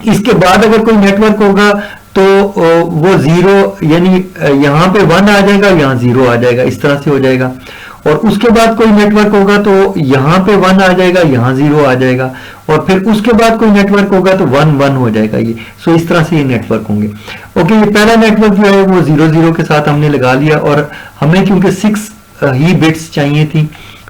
इसके बाद अगर कोई नेटवर्क होगा तो वो 0 यानी यहां पे 1 आ जाएगा, यहां 0 आ जाएगा, इस तरह से हो जाएगा। और उसके बाद कोई नेटवर्क होगा तो यहां पे 1 आ जाएगा, यहां 0 आ जाएगा, और फिर उसके बाद कोई नेटवर्क होगा तो 1 1 हो जाएगा ये। सो इस तरह से ये नेटवर्क होंगे। ओके, ये पहला नेटवर्क जो है वो 0 0 के साथ हमने लगा लिया, और हमें क्योंकि 6 ही बिट्स चाहिए थी,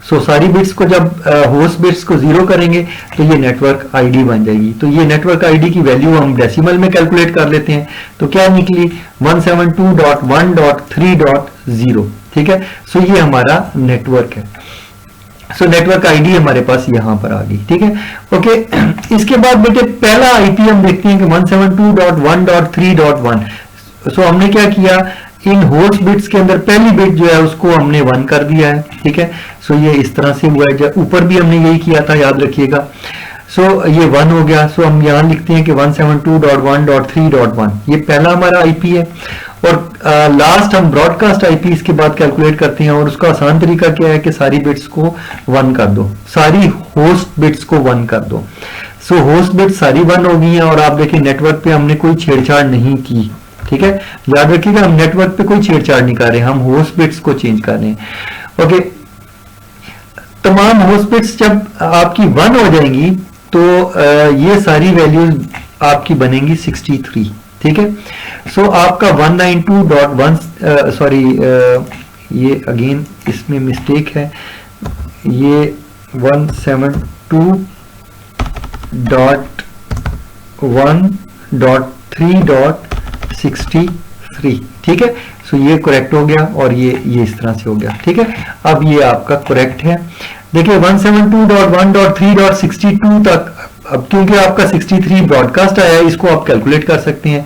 सो सारी बिट्स को जब होस्ट बिट्स को 0 करेंगे तो ये नेटवर्क आईडी बन जाएगी। तो ये नेटवर्क आईडी की वैल्यू हम डेसिमल में कैलकुलेट कर लेते हैं, तो क्या निकली 172.1.3.0, ठीक है। सो ये हमारा नेटवर्क है। सो नेटवर्क आईडी हमारे पास यहां पर आ गई, ठीक है। ओके, इसके बाद बेटे पहला आईपी हम देखते हैं कि 172.1.3.1। सो हमने क्या किया, इन होस्ट बिट्स के अंदर पहली बिट जो है उसको हमने 1 कर दिया है, ठीक है। सो ये इस तरह से हुआ है, ऊपर भी हमने यही किया था, याद रखिएगा। सो ये 1 हो गया। सो हम यहां लिखते हैं कि 172.1.3.1 ये पहला हमारा आईपी है। और लास्ट हम ब्रॉडकास्ट आईपी इसके बाद कैलकुलेट करते हैं, और उसका आसान तरीका क्या है कि सारी बिट्स को 1 कर दो, सारी होस्ट बिट्स को 1 कर दो। सो होस्ट बिट्स सारी 1 हो गई हैं, और आप देखिए नेटवर्क पे हमने कोई छेड़छाड़ नहीं की, ठीक है। याद रखिएगा हम नेटवर्क पे कोई छेड़छाड़ नहीं कर रहे, हम होस्ट बिट्स को चेंज कर रहे हैं। ओके, तमाम होस्ट बिट्स जब आपकी 1 हो जाएंगी तो ये सारी वैल्यूज आपकी बनेंगी 63, ठीक है। सो आपका 192.1 सॉरी ये अगेन इसमें मिस्टेक है, ये 172.1.3.63, ठीक है। सो ये करेक्ट हो गया, और ये इस तरह से हो गया, ठीक है। अब ये आपका करेक्ट है। देखिए 172.1.3.62 तक, अब क्योंकि आपका 63 ब्रॉडकास्ट आया है, इसको आप कैलकुलेट कर सकते हैं।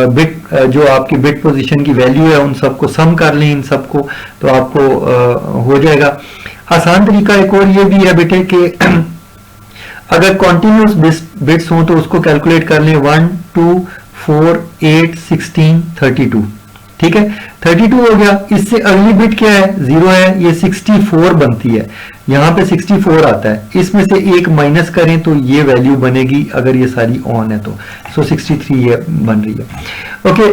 बिट जो आपकी बिट पोजीशन की वैल्यू है उन सबको सम कर लें, इन सबको, तो आपको हो जाएगा। आसान तरीका एक और ये भी है बेटे कि अगर कॉन्टिन्यूस बिट्स हों तो उसको कैलकुलेट कर लें 1 2 4 8 16 32, ठीक है। 32 हो गया। इससे अगली बिट क्या है, 0 है, ये 64 बनती है, यहां पे 64 आता है, इसमें से एक माइनस करें तो ये वैल्यू बनेगी, अगर ये सारी ऑन है तो। सो 63 ये बन रही है। ओके,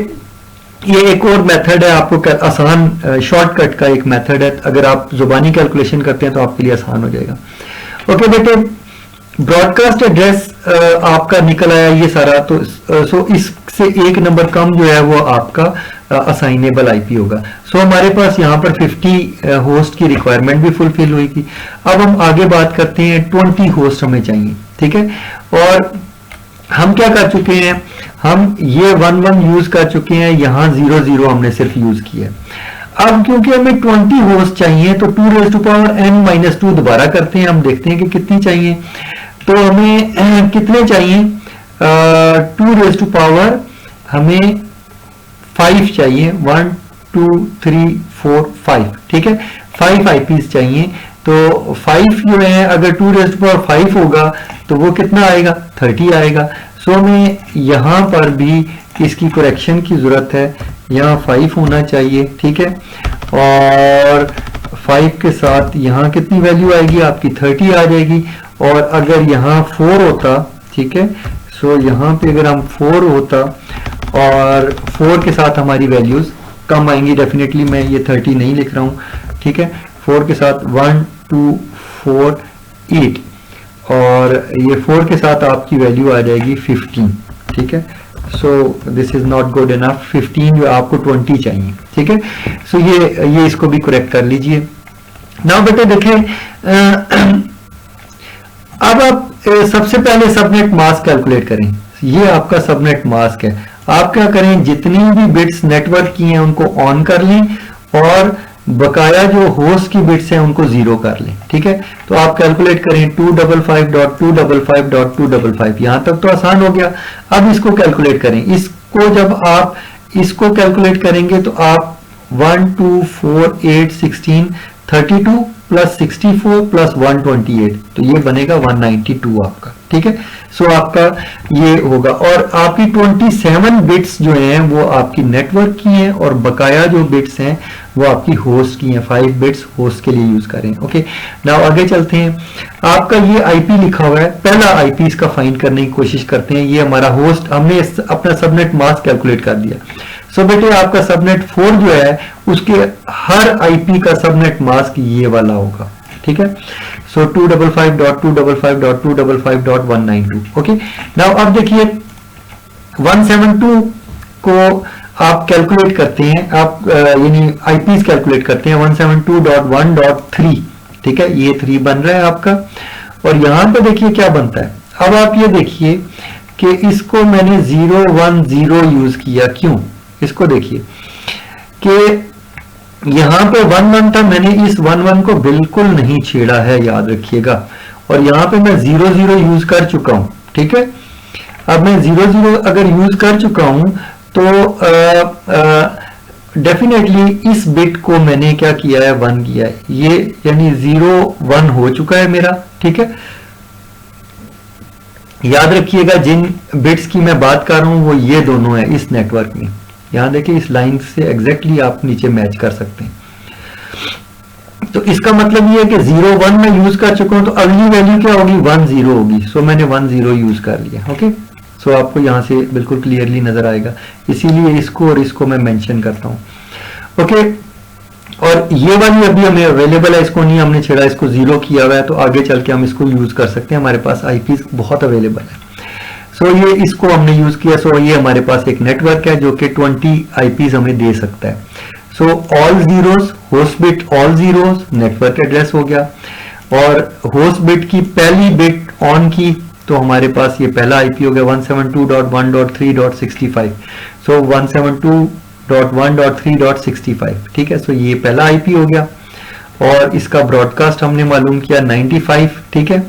ये एक और मेथड है, आपको आसान शॉर्टकट का एक मेथड है, अगर आप जुबानी कैलकुलेशन करते हैं तो आपके लिए आसान हो जाएगा। ओके बेटे, ब्रॉडकास्ट एड्रेस आपका निकल आया ये सारा, तो सो इससे एक नंबर कम जो है वो आपका असाइनेबल आईपी होगा। सो हमारे पास यहाँ पर 50 होस्ट की रिक्वायरमेंट भी फुलफिल हुई थी। अब हम आगे बात करते हैं, 20 होस्ट हमें चाहिए, ठीक है। और हम क्या कर चुके हैं, हम ये 1 यूज कर चुके हैं, यहाँ 0 हमने सिर्फ यूज किया। अब क्योंकि हमें 20 होस्ट चाहिए तो 2n-2 दोबारा करते हैं, हम देखते हैं कि कितनी चाहिए। तो हमें कितने चाहिए, 2 हमें 5 चाहिए, 1 2 3 4 5, ठीक है। 5 आईपीज चाहिए, तो 5 जो है अगर 2 होगा तो वो कितना आएगा, 30 आएगा। सो हमें यहाँ पर भी इसकी करेक्शन की जरूरत है, यहाँ 5 होना चाहिए, ठीक है। और 5 के साथ यहाँ कितनी वैल्यू आएगी आपकी, 30 आ जाएगी। और अगर यहाँ 4 होता, ठीक है, सो यहाँ पे अगर हम 4 होता और 4 के साथ हमारी वैल्यूज कम आएंगी डेफिनेटली, मैं ये 30 नहीं लिख रहा हूँ, ठीक है। 4 के साथ 1 2 4 8, और ये 4 के साथ आपकी वैल्यू आ जाएगी 15, ठीक है। So this is not good enough, 15 जो आपको 20 चाहिए, ठीक है। सो ये इसको भी करेक्ट कर लीजिए। नाउ बेटे देखें, अब आप सबसे पहले सबनेट मास्क कैलकुलेट करें। ये आपका सबनेट मास्क है। आप क्या करें, जितनी भी बिट्स नेटवर्क की हैं उनको ऑन कर लें, और बकाया जो होस्ट की बिट्स हैं उनको 0 कर लें, ठीक है। तो आप कैलकुलेट करें 255.255.255, यहां तक तो आसान हो गया। अब इसको कैलकुलेट करें, इसको जब आप इसको कैलकुलेट करेंगे तो आप 1 2 4 8 16 32 प्लस 64 प्लस 128, तो ये बनेगा 192 आपका, ठीक है। सो आपका ये होगा, और आपकी 27 बिट्स जो हैं वो आपकी नेटवर्क की हैं, और बकाया जो बिट्स हैं वो आपकी होस्ट की हैं। 5 बिट्स होस्ट के लिए यूज करें। ओके, नाउ आगे चलते हैं। आपका ये आईपी लिखा हुआ है, पहला आईपी इसका फाइंड करने की कोशिश करते हैं। ये हमारा होस्ट, हमने अपना सबनेट मास्क कैलकुलेट कर दिया। सो बेटे आपका सबनेट 4 जो है उसके हर आईपी का सबनेट मास्क ये वाला होगा, ठीक है। सो 255.255.255.192। ओके, नाउ अब देखिए 172 को आप कैलकुलेट करते हैं, आप यानी आईपीज कैलकुलेट करते हैं 172.1.3, ठीक है। ये 3 बन रहा है आपका, और यहां पे देखिए क्या बनता है। अब आप ये देखिए कि इसको मैंने 010 यूज किया, क्यों, इसको देखिए कि यहां पे 1 1 था, मैंने इस 1 1 को बिल्कुल नहीं छेड़ा है, याद रखिएगा। और यहां पे मैं 0 0 यूज कर चुका हूं, ठीक है। अब मैं 0 0 अगर यूज कर चुका हूं तो डेफिनेटली इस बिट को मैंने क्या किया है, 1 किया है, ये यानी 0 1 हो चुका है मेरा, ठीक है। याद रखिएगा जिन बिट्स की मैं बात कर रहा हूं वो ये दोनों है इस नेटवर्क में। यहां देखिए इस लाइन से एग्जैक्टली आप नीचे मैच कर सकते हैं। तो इसका मतलब ये है कि 0 1 मैं यूज कर चुका हूं, तो अगली वैल्यू क्या होगी, 1 0 होगी। सो मैंने 1 0 यूज कर लिया, ओके। सो आपको यहां से बिल्कुल क्लियरली नजर आएगा, इसीलिए इसको और इसको मैं मेंशन करता हूं, ओके। और ये वाली अभी हमें अवेलेबल है, इसको नहीं हमने छेड़ा, इसको 0 किया हुआ है, तो आगे चल के हम इसको यूज कर सकते हैं, हमारे पास आईपी बहुत अवेलेबल है। सो ये इसको हमने यूज किया। सो ये हमारे पास एक नेटवर्क है जो कि 20 आईपीज हमें दे सकता है। So all zeros, host bit all zeros network address हो गया, और होस्ट बिट की पहली बिट ऑन की तो हमारे पास ये पहला आईपी हो गया 172.1.3.65। सो 172.1.3.65, ठीक है। सो ये पहला आईपी हो गया, और इसका ब्रॉडकास्ट हमने मालूम किया 95, ठीक है।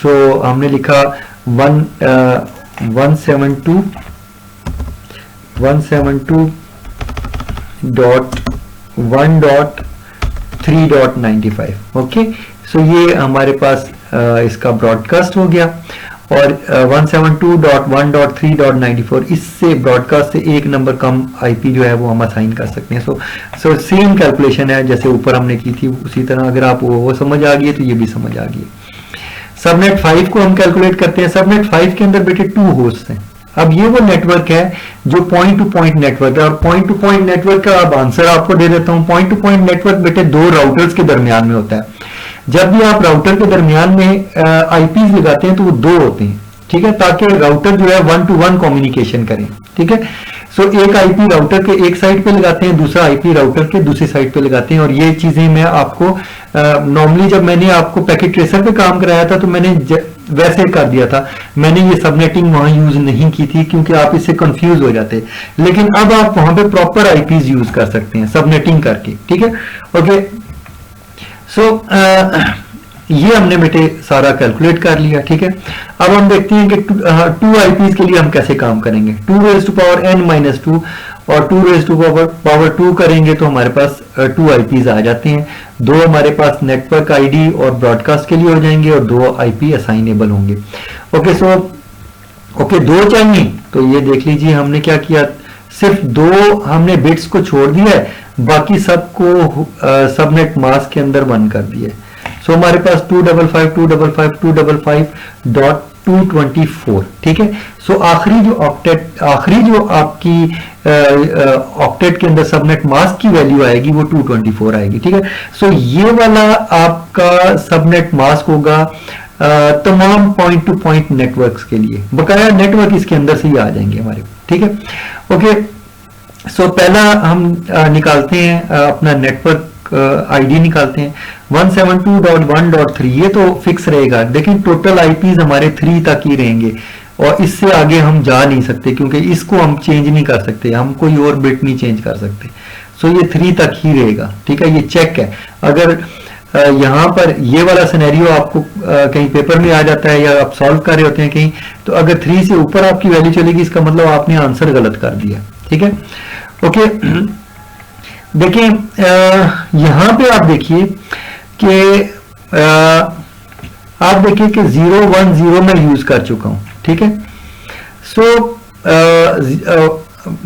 सो हमने लिखा 172.1.3.95, ओके। सो ये हमारे पास इसका ब्रॉडकास्ट हो गया, और 172.1.3.94 इससे ब्रॉडकास्ट से एक नंबर कम आईपी जो है वो हम असाइन कर सकते हैं। सो सेम कैलकुलेशन है जैसे ऊपर हमने की थी, उसी तरह अगर आप वो समझ आ गई तो ये भी समझ आ गई। सबनेट 5 को हम कैलकुलेट करते हैं। सबनेट 5 के अंदर बेटे 2 होस्ट हैं। अब ये वो नेटवर्क है जो पॉइंट टू पॉइंट नेटवर्क है, और पॉइंट टू पॉइंट नेटवर्क का अब आंसर आपको दे देता हूं। पॉइंट टू पॉइंट नेटवर्क बेटे 2 राउटर्स के दरमियान में होता है। जब भी आप राउटर के दरमियान में आईपीज लगाते हैं तो वो 2 होते हैं, ठीक है, ताकि राउटर जो है 1 to 1 कम्युनिकेशन करें, ठीक है। सो एक आईपी राउटर के एक साइड पे लगाते हैं, दूसरा आईपी राउटर के दूसरी साइड पे लगाते हैं। और ये चीजें मैं आपको नॉर्मली जब मैंने आपको पैकेट ट्रेसर पे काम कराया था तो मैंने वैसे कर दिया था, मैंने ये सबनेटिंग वहां यूज नहीं की थी क्योंकि आप इससे कंफ्यूज हो जाते। लेकिन अब आप वहां पे प्रॉपर आईपीज यूज कर सकते हैं सबनेटिंग करके, ठीक है, ओके। सो ये हमने बेटे सारा कैलकुलेट कर लिया, ठीक है। अब हम देखते हैं कि 2 आईपीज के लिए हम कैसे काम करेंगे। 2 raised to power n-2 और 2 raised to power 2 करेंगे तो हमारे पास 2 आईपीज आ जाते हैं। 2 हमारे पास नेटवर्क आईडी और ब्रॉडकास्ट के लिए हो जाएंगे, और 2 आईपी असाइनेबल होंगे, ओके। सो ओके 2 चाहिए तो ये देख लीजिए हमने क्या किया, सिर्फ 2 हमने बिट्स को छोड़ दिया है, बाकी सबको सबनेट मास्क के अंदर बंद कर दिया है। सो हमारे पास 255.255.224, ठीक है। सो आखिरी जो आपकी ऑक्टेट के अंदर सबनेट मास्क की वैल्यू आएगी वो 224 आएगी, ठीक है। सो ये वाला आपका सबनेट मास्क होगा तमाम पॉइंट टू पॉइंट नेटवर्क्स के लिए, बकाया नेटवर्क इसके अंदर से ही आ जाएंगे हमारे, ठीक है, ओके। सो पहला हम निकालते हैं अपना नेटवर्क आईडी निकालते हैं 172.1.3, ये तो फिक्स रहेगा। देखिए टोटल आईपीज हमारे 3 तक ही रहेंगे, और इससे आगे हम जा नहीं सकते क्योंकि इसको हम चेंज नहीं कर सकते, हम कोई और बिट नहीं चेंज कर सकते। सो ये 3 तक ही रहेगा, ठीक है। ये चेक है, अगर यहां पर ये वाला सिनेरियो आपको कहीं पेपर में आ जाता है या आप सॉल्व कर रहे होते हैं कहीं, तो अगर 3 से ऊपर आपकी वैल्यू चलेगी इसका मतलब आपने आंसर गलत कर दिया, ठीक है, ओके। देखिए यहां पे आप देखिए कि 0 1 0 मैं यूज कर चुका हूं, ठीक है। सो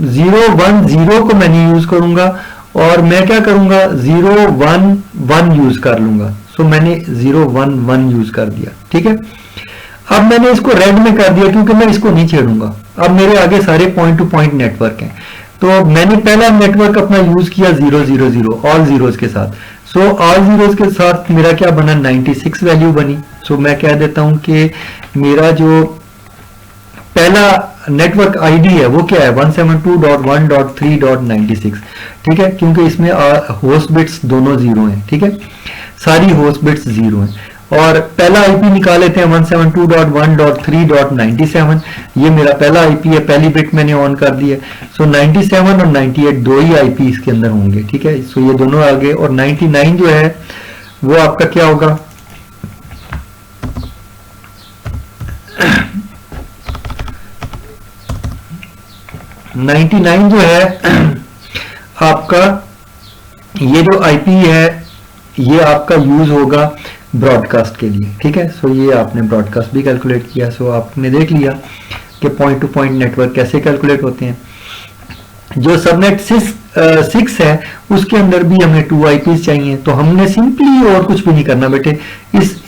0 1 0 को मैं नहीं यूज करूंगा, और मैं क्या करूंगा 0 1 1 यूज कर लूंगा। सो मैंने 0 1 1 यूज कर दिया, ठीक है। अब मैंने इसको रेड में कर दिया क्योंकि मैं इसको नहीं छेड़ूंगा। अब मेरे आगे सारे पॉइंट टू पॉइंट नेटवर्क हैं, तो मैंने पहला नेटवर्क अपना यूज किया 0 0 0 ऑल जीरोस के साथ। सो ऑल जीरोस के साथ मेरा क्या बना, 96 वैल्यू बनी। सो मैं कह देता हूं कि मेरा जो पहला नेटवर्क आईडी है वो क्या है 172.1.3.96, ठीक है, क्योंकि इसमें होस्ट बिट्स दोनों 0 हैं, ठीक है, सारी होस्ट बिट्स 0 हैं। और पहला आईपी निकाल लेते हैं 172.1.3.97। ये मेरा पहला आईपी है, पहली बिट मैंने ऑन कर दी है। सो 97 और 98 दो ही आईपी इसके अंदर होंगे, ठीक है। सो ये दोनों आ गए। और 99 जो है वो आपका क्या होगा, 99 जो है आपका, ये जो आईपी है ये आपका यूज होगा ब्रॉडकास्ट के लिए, ठीक है। सो ये आपने ब्रॉडकास्ट भी कैलकुलेट किया। सो आपने देख लिया कि पॉइंट टू पॉइंट नेटवर्क कैसे कैलकुलेट होते हैं। जो सबनेट 6 है उसके अंदर भी हमें 2 आईपीज चाहिए, तो हमने सिंपली और कुछ भी नहीं करना बेटे।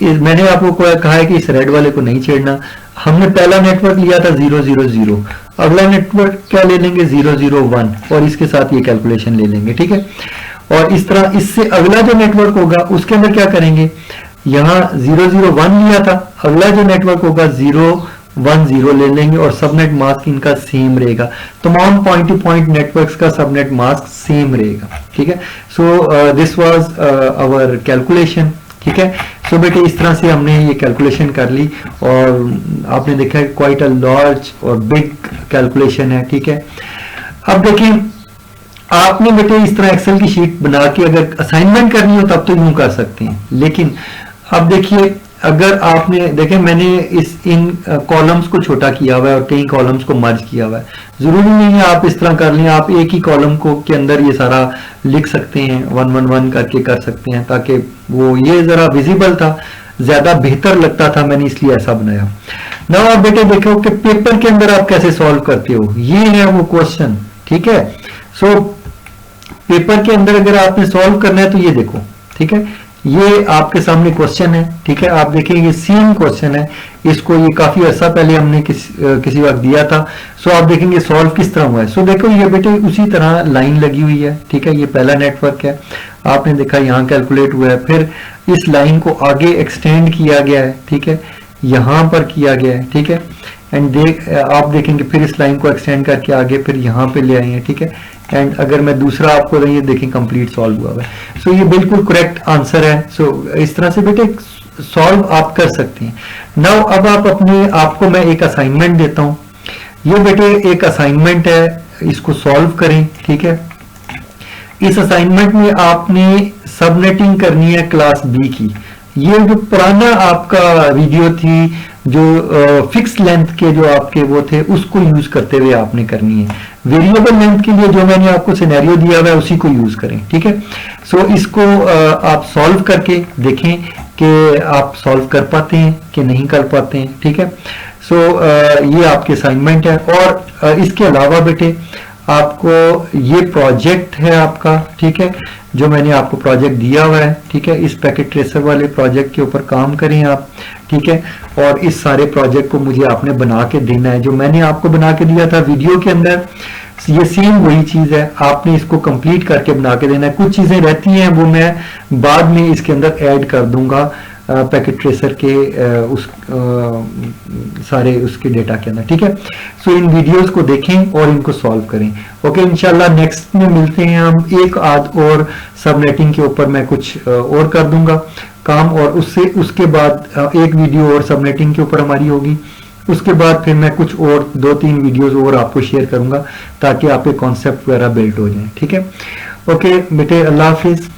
मैंने आपको कहा है कि इस रेड वाले को नहीं छेड़ना। हमने पहला नेटवर्क लिया था 000, अगला नेटवर्क क्या ले लेंगे 001 और इसके साथ ये कैलकुलेशन ले लेंगे, ठीक है। और इस तरह इससे अगला जो नेटवर्क होगा उसके अंदर क्या करेंगे, यहाँ 001 लिया था, अगला जो नेटवर्क होगा 010 ले लेंगे और सबनेट मास्क इनका सेम रहेगा। तमाम पॉइंट टू पॉइंट नेटवर्क्स का सबनेट मास्क सेम रहेगा, ठीक है। So this was our calculation, ठीक है। सो बेटे इस तरह से हमने ये कैलकुलेशन कर ली और आपने देखा है क्वाइट अ लार्ज और बिग कैलकुलेशन है, ठीक है। अब देखिए आपने बेटे इस तरह एक्सेल की शीट बना के अगर असाइनमेंट करनी हो तब तो यूं कर सकते हैं, लेकिन अब देखिए अगर आपने देखे मैंने इन कॉलम्स को छोटा किया हुआ है और कई कॉलम्स को मर्ज किया हुआ है। जरूरी नहीं है आप इस तरह कर लें, आप एक ही कॉलम को के अंदर ये सारा लिख सकते हैं, 111 करके कर सकते हैं, ताकि वो ये जरा विजिबल था, ज्यादा बेहतर लगता था, मैंने इसलिए ऐसा बनाया। ना आप बेटे देखो कि पेपर के अंदर आप कैसे सॉल्व करते हो, ये है वो क्वेश्चन, ठीक है। सो पेपर के अंदर अगर आपने सॉल्व करना है तो ये देखो, ठीक है, ये आपके सामने क्वेश्चन है, ठीक है। आप देखेंगे ये सेम क्वेश्चन है, इसको ये काफी अर्सा पहले हमने किसी वक्त दिया था। सो आप देखेंगे सॉल्व किस तरह हुआ है। सो देखो ये बेटे उसी तरह लाइन लगी हुई है, ठीक है। ये पहला नेटवर्क है, आपने देखा यहाँ कैलकुलेट हुआ है, फिर इस लाइन को आगे एक्सटेंड किया गया है, ठीक है, यहाँ पर किया गया है, ठीक है। एंड आप देखेंगे फिर इस लाइन को एक्सटेंड करके आगे फिर यहाँ पे ले आए हैं, ठीक है। एंड अगर मैं दूसरा आपको ये देखें कंप्लीट सॉल्व हुआ है। सो ये बिल्कुल करेक्ट आंसर है। सो इस तरह से बेटे सॉल्व आप कर सकते हैं। नाउ अब आप अपने आपको मैं एक असाइनमेंट देता हूं, ये बेटे एक असाइनमेंट है, इसको सॉल्व करें, ठीक है। इस असाइनमेंट में आपने सबनेटिंग करनी है क्लास बी की। ये जो पुराना आपका वीडियो थी जो फिक्स लेंथ के जो आपके वो थे उसको यूज करते हुए आपने करनी है। वेरिएबल लेंथ के लिए जो मैंने आपको सिनेरियो दिया हुआ है उसी को यूज करें, ठीक है। सो इसको आप सॉल्व करके देखें कि आप सॉल्व कर पाते हैं कि नहीं कर पाते हैं, ठीक है। सो ये आपके असाइनमेंट है। और इसके अलावा बेटे आपको ये प्रोजेक्ट है आपका, ठीक है, जो मैंने आपको प्रोजेक्ट दिया हुआ है, ठीक है। इस पैकेट ट्रेसर वाले प्रोजेक्ट के ऊपर काम करें आप, ठीक है। और इस सारे प्रोजेक्ट को मुझे आपने बना के देना है, जो मैंने आपको बना के दिया था वीडियो के अंदर, ये सेम वही चीज है, आपने इसको कंप्लीट करके बना के देना है। कुछ चीजें रहती हैं वो मैं बाद में इसके अंदर ऐड कर दूंगा पैकेट ट्रेसर के सारे उसके डेटा के अंदर, ठीक है। सो इन वीडियोस को देखें और इनको सॉल्व करें। ओके, इंशाल्लाह नेक्स्ट में मिलते हैं हम। एक आध और सबनेटिंग के ऊपर मैं कुछ और कर दूंगा काम, और उसके बाद एक वीडियो और सबनेटिंग के ऊपर हमारी होगी। उसके बाद फिर मैं कुछ और 2-3 वीडियोस और आपको शेयर करूंगा ताकि आपके कॉन्सेप्ट वगैरह बिल्ड हो जाए, ठीक है। ओके बेटे, अल्लाह हाफिज।